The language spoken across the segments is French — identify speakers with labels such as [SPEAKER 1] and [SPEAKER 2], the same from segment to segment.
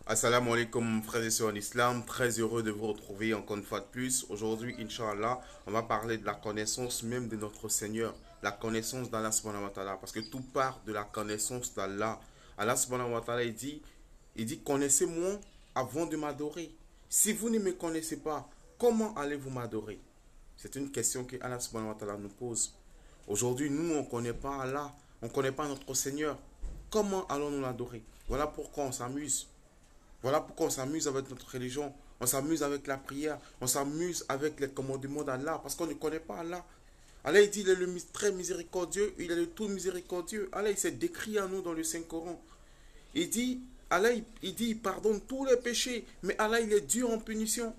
[SPEAKER 1] Assalamu alaikum frères et sœurs en islam, très heureux de vous retrouver encore une fois de plus. Aujourd'hui, Inch'Allah, on va parler de la connaissance même de notre Seigneur, la connaissance d'Allah subhanahu wa ta'ala, parce que tout part de la connaissance d'Allah. Allah subhanahu wa ta'ala, il dit, connaissez-moi avant de m'adorer. Si vous ne me connaissez pas, comment allez-vous m'adorer? C'est une question que Allah subhanahu wa ta'ala nous pose. Aujourd'hui, nous, on ne connaît pas Allah, on ne connaît pas notre Seigneur. Comment allons-nous l'adorer? Voilà pourquoi on s'amuse. Voilà pourquoi on s'amuse avec notre religion, on s'amuse avec la prière, on s'amuse avec les commandements d'Allah, parce qu'on ne connaît pas Allah. Allah, il dit, il est le très miséricordieux, il est le tout miséricordieux. Allah, il s'est décrit à nous dans le Saint-Coran. Il dit, Allah, il dit, il pardonne tous les péchés, mais Allah, il est dur en punition.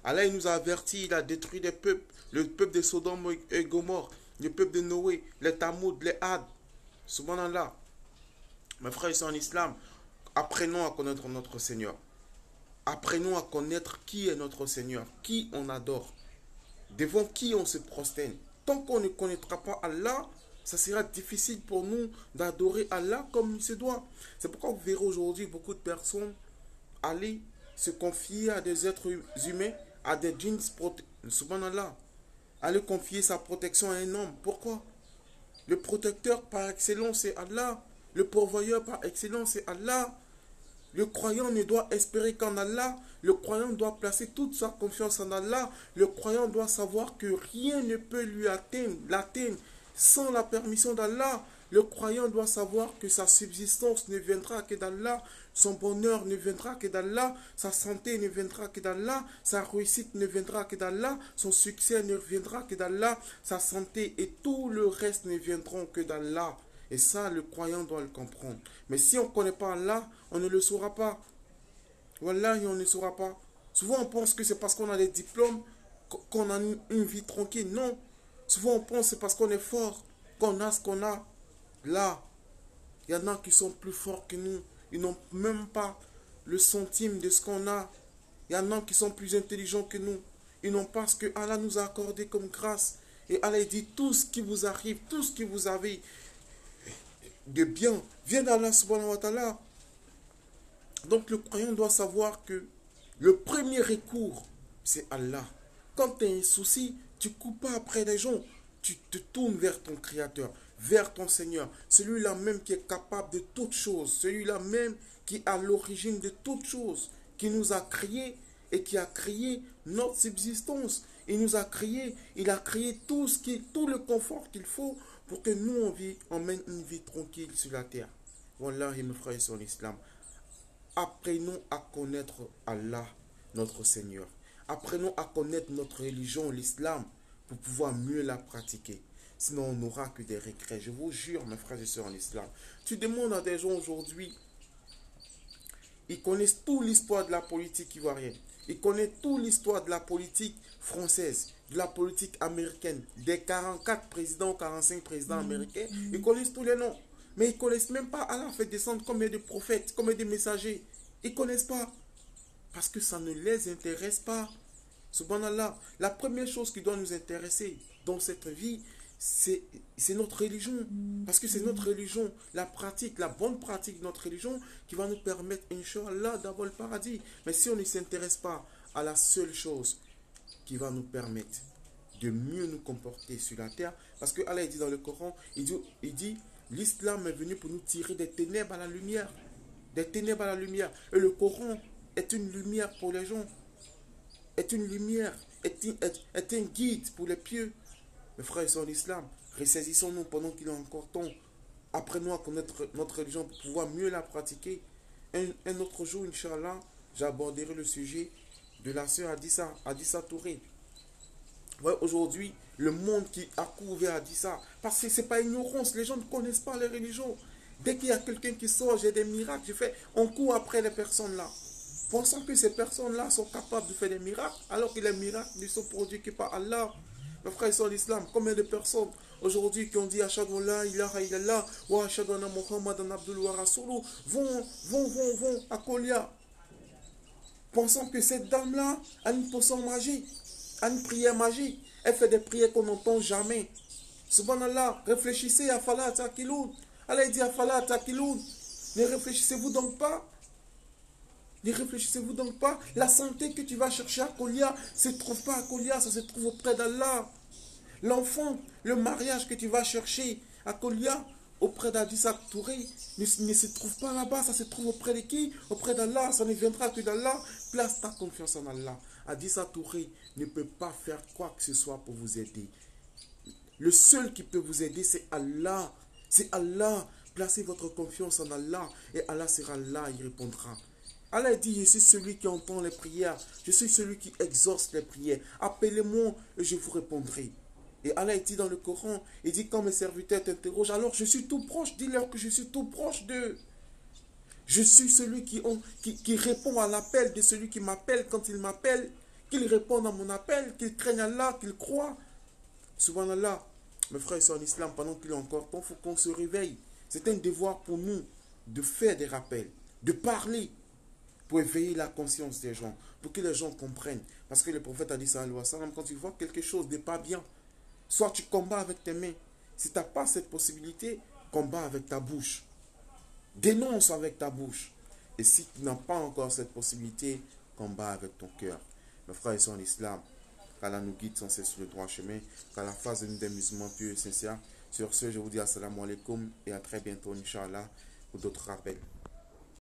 [SPEAKER 1] Allah, il nous a avertis, il a détruit des peuples, le peuple de Sodome et Gomorre, le peuple de Noé, les Tamoud, les Had. Subhanallah. Mes frères, ils sont en islam. Apprenons à connaître notre Seigneur. Apprenons à connaître qui est notre Seigneur, qui on adore, devant qui on se prosterne. Tant qu'on ne connaîtra pas Allah, ça sera difficile pour nous d'adorer Allah comme il se doit. C'est pourquoi vous verrez aujourd'hui beaucoup de personnes aller se confier à des êtres humains, à des djinns, subhanallah, aller confier sa protection à un homme. Pourquoi? Le protecteur par excellence c'est Allah. Le pourvoyeur par excellence c'est Allah. Le croyant ne doit espérer qu'en Allah. Le croyant doit placer toute sa confiance en Allah. Le croyant doit savoir que rien ne peut l'atteindre sans la permission d'Allah. Le croyant doit savoir que sa subsistance ne viendra que d'Allah, son bonheur ne viendra que d'Allah, sa santé ne viendra que d'Allah, sa réussite ne viendra que d'Allah, son succès ne viendra que d'Allah, sa santé et tout le reste ne viendront que d'Allah. Et ça, le croyant doit le comprendre. Mais si on ne connaît pas Allah, on ne le saura pas. Wallahi, on ne saura pas. Souvent, on pense que c'est parce qu'on a des diplômes qu'on a une vie tranquille. Non. Souvent, on pense que c'est parce qu'on est fort, qu'on a ce qu'on a. Là, il y en a qui sont plus forts que nous. Ils n'ont même pas le centime de ce qu'on a. Il y en a qui sont plus intelligents que nous. Ils n'ont pas ce que Allah nous a accordé comme grâce. Et Allah dit, tout ce qui vous arrive, tout ce que vous avez de bien, vient d'Allah subhanahu wa ta'ala. Donc le croyant doit savoir que le premier recours, c'est Allah. Quand tu as un souci, tu ne cours pas après les gens. Tu te tournes vers ton Créateur, vers ton Seigneur. Celui-là même qui est capable de toutes choses. Celui-là même qui est à l'origine de toutes choses. Qui nous a créés et qui a créé notre subsistance. Il nous a créé, il a créé tout le confort qu'il faut pour que nous on mène une vie tranquille sur la terre. Wallahi, mes frères et sœurs en islam. Apprenons à connaître Allah, notre Seigneur. Apprenons à connaître notre religion, l'islam, pour pouvoir mieux la pratiquer. Sinon, on n'aura que des regrets. Je vous jure, mes frères et sœurs en islam. Tu demandes à des gens aujourd'hui, ils connaissent toute l'histoire de la politique ivoirienne. Ils connaissent toute l'histoire de la politique française, de la politique américaine, des 44 présidents, 45 présidents américains. Ils connaissent tous les noms. Mais ils ne connaissent même pas Allah fait descendre combien de prophètes, combien de messagers. Ils ne connaissent pas. Parce que ça ne les intéresse pas. Subhanallah, la première chose qui doit nous intéresser dans cette vie, c'est notre religion. Parce que c'est notre religion, la pratique, la bonne pratique de notre religion qui va nous permettre, Inch'Allah, d'avoir le paradis. Mais si on ne s'intéresse pas à la seule chose qui va nous permettre de mieux nous comporter sur la terre, parce que Allah dit dans le Coran, il dit l'islam est venu pour nous tirer des ténèbres à la lumière. Des ténèbres à la lumière. Et le Coran est une lumière pour les gens. Est une lumière, est un guide pour les pieux. Mes frères et sœurs en islam, ressaisissons-nous pendant qu'il est encore temps. Apprenons à connaître notre religion pour pouvoir mieux la pratiquer. Un autre jour, Inch'Allah, j'aborderai le sujet de la sœur Adissa Touré. Ouais, aujourd'hui, le monde qui accourt vers Adissa, parce que ce n'est pas ignorance, les gens ne connaissent pas les religions. Dès qu'il y a quelqu'un qui sort, j'ai des miracles, on court après les personnes là. Pensant que ces personnes-là sont capables de faire des miracles, alors que les miracles ne sont produits que par Allah. Mes frères et sœurs d'islam, combien de personnes aujourd'hui qui ont dit Ashhadu an la ilaha illallah wa ashhadu anna Muhammadan abduhu wa rasuluhu vont à Kolia, pensant que cette dame-là a une potion magique, a une prière magique. Elle fait des prières qu'on n'entend jamais. Subhanallah, réfléchissez à Fala Takiloun. Allah dit à Fala Takiloun, ne réfléchissez-vous donc pas? Ne réfléchissez-vous donc pas. La santé que tu vas chercher à Kolia ne se trouve pas à Kolia, ça se trouve auprès d'Allah. L'enfant, le mariage que tu vas chercher à Kolia, auprès d'Adissa Touré, ne se trouve pas là-bas, ça se trouve auprès de qui? Auprès d'Allah, ça ne viendra que d'Allah. Place ta confiance en Allah. Adissa Touré ne peut pas faire quoi que ce soit pour vous aider. Le seul qui peut vous aider, c'est Allah. C'est Allah. Placez votre confiance en Allah et Allah sera là, il répondra. Allah dit, je suis celui qui entend les prières. Je suis celui qui exauce les prières. Appelez-moi et je vous répondrai. Et Allah dit dans le Coran, il dit, quand mes serviteurs t'interrogent, alors je suis tout proche. Dis-leur que je suis tout proche d'eux. Je suis celui qui répond à l'appel de celui qui m'appelle quand il m'appelle. Qu'il réponde à mon appel, qu'il craigne Allah, qu'il croit. Subhanallah, mes frères et sœurs en islam, pendant qu'il est encore temps, il faut qu'on se réveille. C'est un devoir pour nous de faire des rappels, de parler, pour éveiller la conscience des gens, pour que les gens comprennent. Parce que le prophète a dit ça à sallam, quand tu vois quelque chose n'est pas bien, soit tu combats avec tes mains. Si tu n'as pas cette possibilité, combat avec ta bouche. Dénonce avec ta bouche. Et si tu n'as pas encore cette possibilité, combat avec ton cœur. Mes frères et sœurs en islam, qu'Allah nous guide sans cesse sur le droit chemin, qu'Allah fasse de nous des musulmans pieux et sincères. Sur ce, je vous dis assalamu alaikum et à très bientôt, Inch'Allah, pour d'autres rappels.